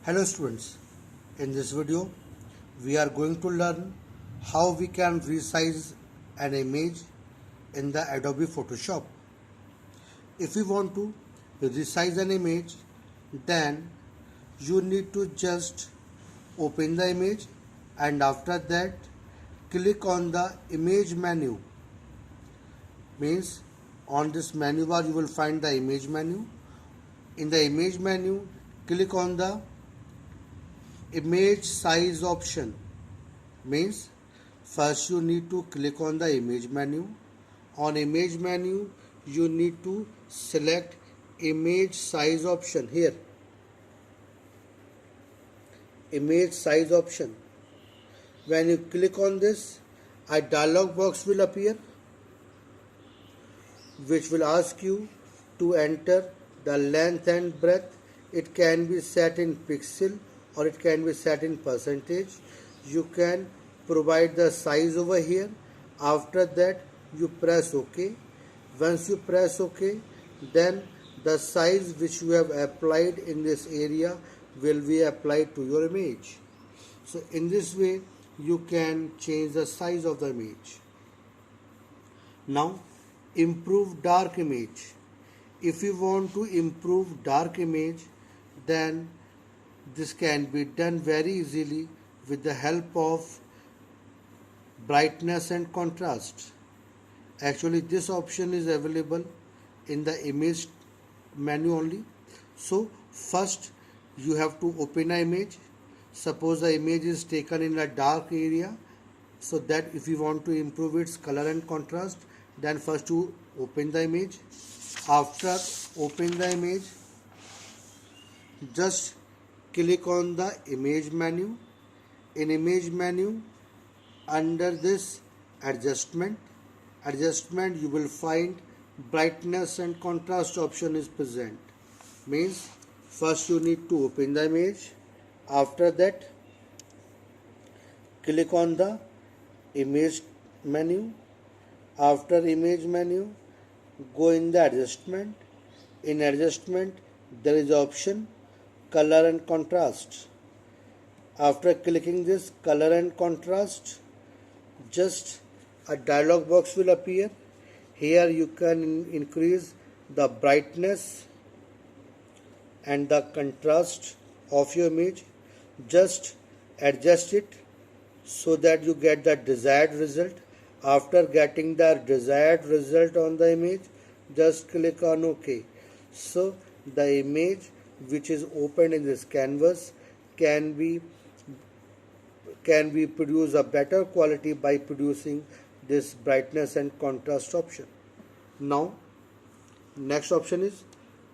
Hello students, in this video we are going to learn how we can resize an image in the Adobe Photoshop. If you want to resize an image, then you need to just open the image and after that click on the image menu. Means on this menu bar you will find the image menu. In the image menu, click on the image size option. Means first you need to click on the image menu. On image menu you need to select image size option. Here image size option. When you click on this, a dialog box will appear which will ask you to enter the length and breadth. It can be set in pixel or it can be set in percentage. You can provide the size over here. After that you press OK. Once you press OK, then the size which you have applied in this area will be applied to your image. So in this way you can change the size of the image. Now improve dark image. If you want to improve dark image, then this can be done very easily with the help of brightness and contrast. Actually this option is available in the image menu only. So first you have to open an image. Suppose the image is taken in a dark area, so that if you want to improve its color and contrast, then first you open the image. After open the image, just click on the image menu. In image menu, under this adjustment you will find brightness and contrast option is present. Means first you need to open the image. After that click on the image menu. After image menu, go in the adjustment. In adjustment there is option color and contrast. After clicking this color and contrast, just a dialog box will appear. Here you can increase the brightness and the contrast of your image. Just adjust it so that you get the desired result. After getting the desired result on the image, just click on OK. So the image which is opened in this canvas can be produce a better quality by producing this brightness and contrast option. Now next option is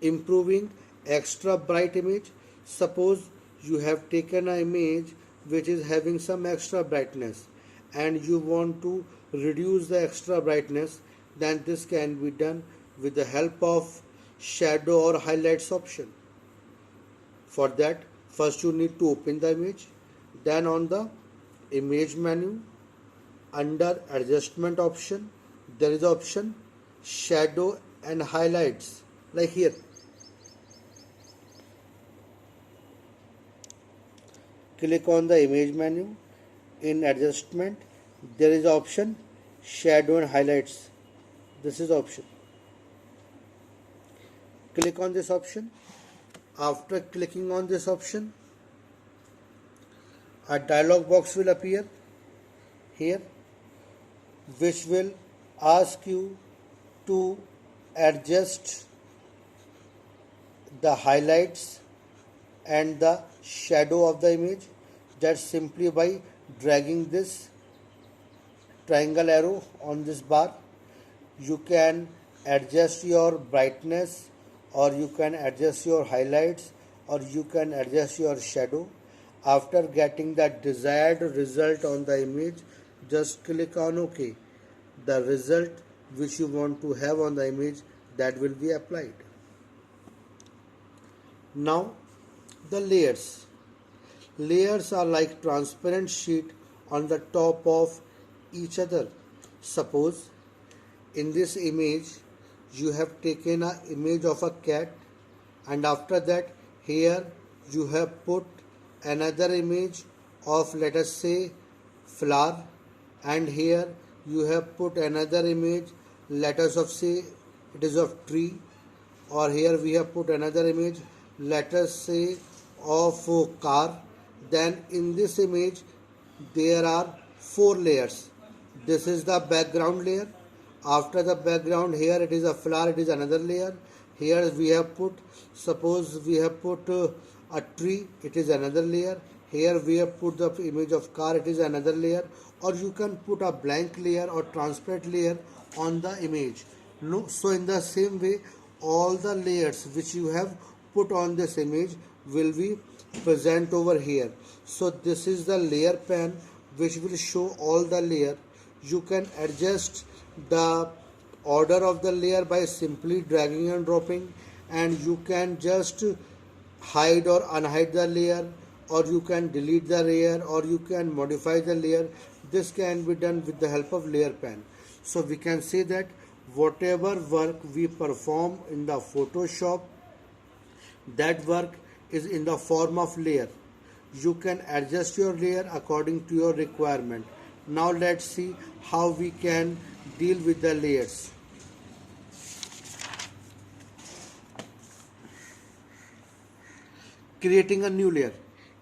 improving extra bright image. Suppose you have taken an image which is having some extra brightness and you want to reduce the extra brightness, then this can be done with the help of shadow or highlights option. For that, first you need to open the image. Then on the image menu, under adjustment option, there is option shadow and highlights, like here. Click on the image menu. In adjustment there is option shadow and highlights. This is option. Click on this option. After clicking on this option, a dialog box will appear here which will ask you to adjust the highlights and the shadow of the image. Just simply by dragging this triangle arrow on this bar, you can adjust your brightness, or you can adjust your highlights, or you can adjust your shadow. After getting that desired result on the image, just click on OK. The result which you want to have on the image, that will be applied. Now the layers. Layers are like transparent sheet on the top of each other. Suppose in this image you have taken an image of a cat, and after that here you have put another image of, let us say, flower, and here you have put another image, let us of say it is of tree, or here we have put another image, let us say of car. Then in this image there are four layers. This is the background layer. After the background, here it is a flower, it is another layer. Here we have put, suppose we have put a tree, it is another layer. Here we have put the image of car, it is another layer. Or you can put a blank layer or transparent layer on the image. No, so in the same way, all the layers which you have put on this image will be present over here. So this is the layer pan which will show all the layer. You can adjust the order of the layer by simply dragging and dropping, and you can just hide or unhide the layer, or you can delete the layer, or you can modify the layer. This can be done with the help of layer pan. So we can say that whatever work we perform in the Photoshop, that work is in the form of layer. You can adjust your layer according to your requirement. Now let's see how we can deal with the layers. Creating a new layer.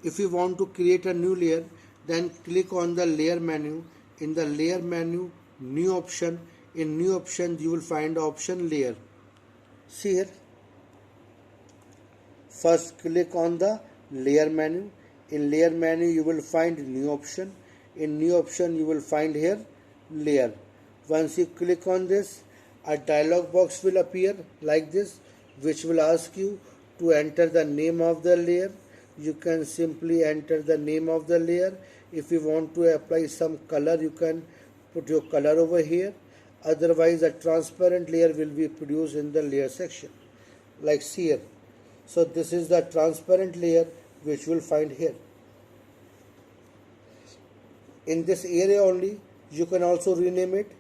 If you want to create a new layer, then click on the layer menu. In the layer menu, new option. In new option, you will find the option layer. See here. First click on the layer menu. In layer menu, you will find new option. In new option, you will find here layer. Once you click on this, a dialog box will appear like this, which will ask you to enter the name of the layer. You can simply enter the name of the layer. If you want to apply some color, you can put your color over here. Otherwise, a transparent layer will be produced in the layer section, like here. So this is the transparent layer which you will find here. In this area only, you can also rename it.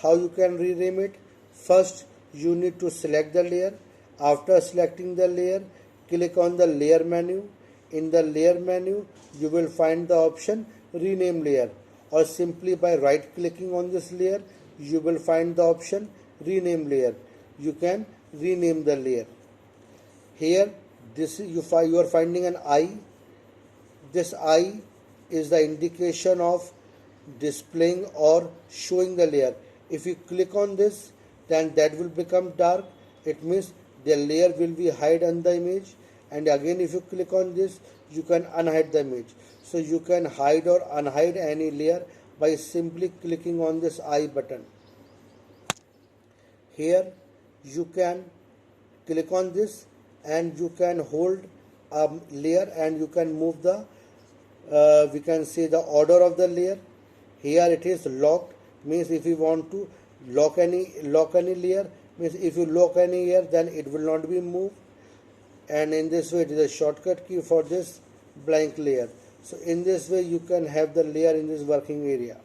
How you can rename it? First, you need to select the layer. After selecting the layer, click on the layer menu. In the layer menu, you will find the option rename layer, or simply by right clicking on this layer, you will find the option rename layer. You can rename the layer. Here, you are finding an eye. This eye is the indication of displaying or showing the layer. If you click on this, then that will become dark. It means the layer will be hide on the image. And again, if you click on this, you can unhide the image. So you can hide or unhide any layer by simply clicking on this eye button. Here you can click on this and you can hold a layer and you can move the we can see the order of the layer. Here it is locked, means if you want to lock any layer, means if you lock any layer, then it will not be moved. And in this way, it is a shortcut key for this blank layer. So in this way, you can have the layer in this working area.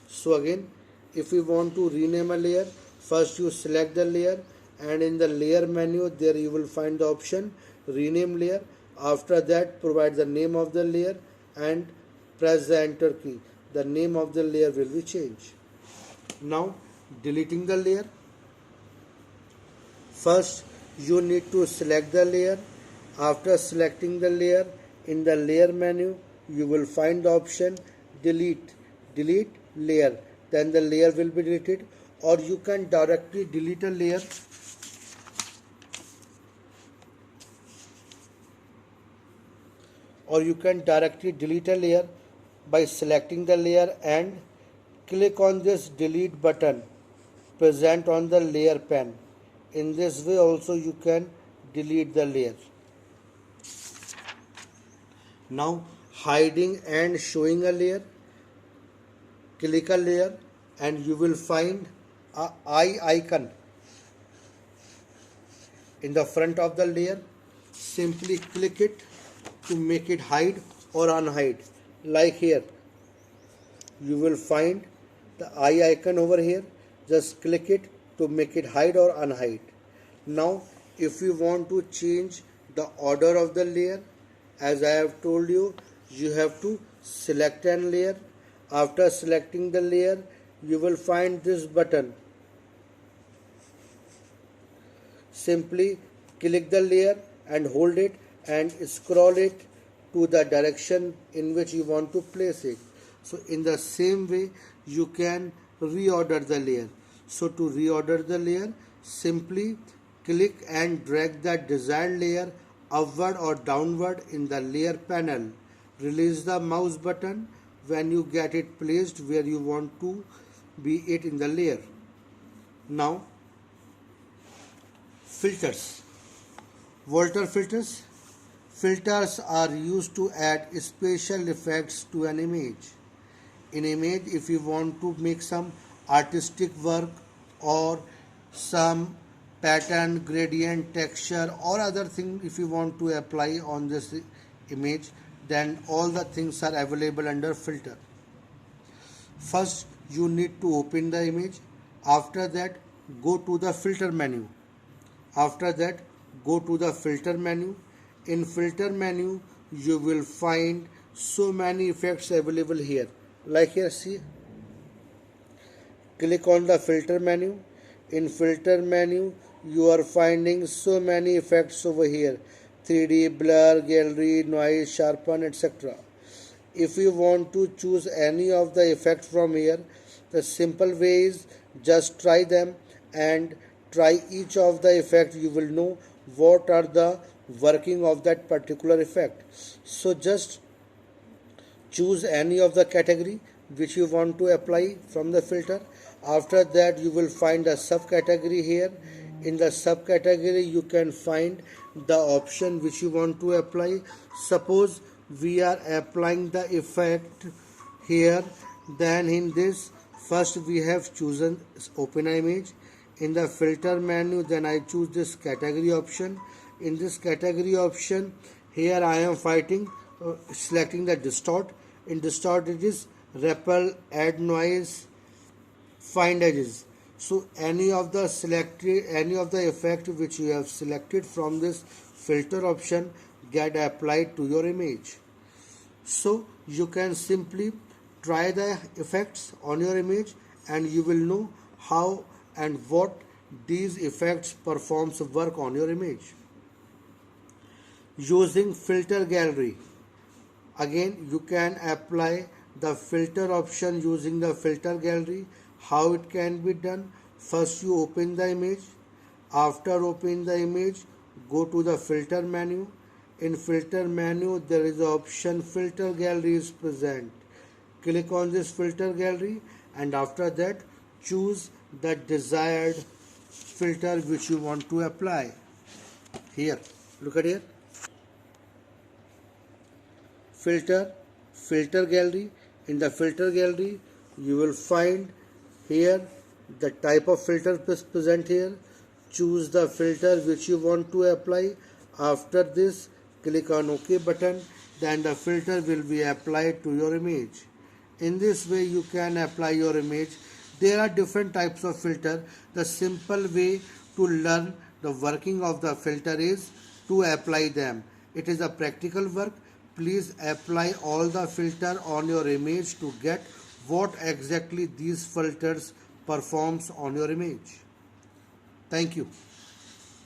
So again, if you want to rename a layer, first you select the layer, and in the layer menu there you will find the option rename layer. After that, provide the name of the layer and press the enter key. The name of the layer will be changed. Now deleting the layer. First you need to select the layer. After selecting the layer, in the layer menu you will find the option delete layer. Then the layer will be deleted, or you can directly delete a layer by selecting the layer and click on this delete button present on the layer pane. In this way also you can delete the layer. Now hiding and showing a layer. Click a layer and you will find a eye icon in the front of the layer. Simply click it to make it hide or unhide. Like here, you will find the eye icon over here. Just click it to make it hide or unhide. Now if you want to change the order of the layer, as I have told you, you have to select an layer. After selecting the layer, you will find this button. Simply click the layer and hold it and scroll it to the direction in which you want to place it. So in the same way, you can reorder the layer. So to reorder the layer, simply click and drag the desired layer upward or downward in the layer panel. Release the mouse button when you get it placed where you want to be it in the layer. Now, filters. Volter filters. Filters are used to add special effects to an image. In image, if you want to make some artistic work or some pattern, gradient, texture or other thing if you want to apply on this image, then all the things are available under filter. First, you need to open the image. After that, go to the filter menu. After that, go to the filter menu. In filter menu, you will find so many effects available here. Like here, see. Click on the filter menu. In filter menu, you are finding so many effects over here. 3D, blur, gallery, noise, sharpen, etc. If you want to choose any of the effects from here, the simple way is just try them and try each of the effect. You will know what are the working of that particular effect. So just choose any of the category which you want to apply from the filter. After that, you will find a subcategory here. In the subcategory, you can find the option which you want to apply. Suppose we are applying the effect here, then in this, first we have chosen open image. In the filter menu, then I choose this category option. In this category option, here I am selecting the distort. In distort, it is repel, add noise, find edges. So any of the effect which you have selected from this filter option get applied to your image. So you can simply try the effects on your image and you will know how and what these effects performs work on your image. Using filter gallery. Again, you can apply the filter option using the filter gallery. How it can be done? First, you open the image. After opening the image, go to the filter menu. In filter menu, there is the option filter gallery is present. Click on this filter gallery and after that, choose the desired filter which you want to apply. Here, look at here. Filter gallery. In the filter gallery, you will find here the type of filter is present here. Choose the filter which you want to apply. After this, click on OK button. Then the filter will be applied to your image. In this way, you can apply your image. There are different types of filter. The simple way to learn the working of the filter is to apply them. It is a practical work. Please apply all the filter on your image to get what exactly these filters performs on your image. Thank you.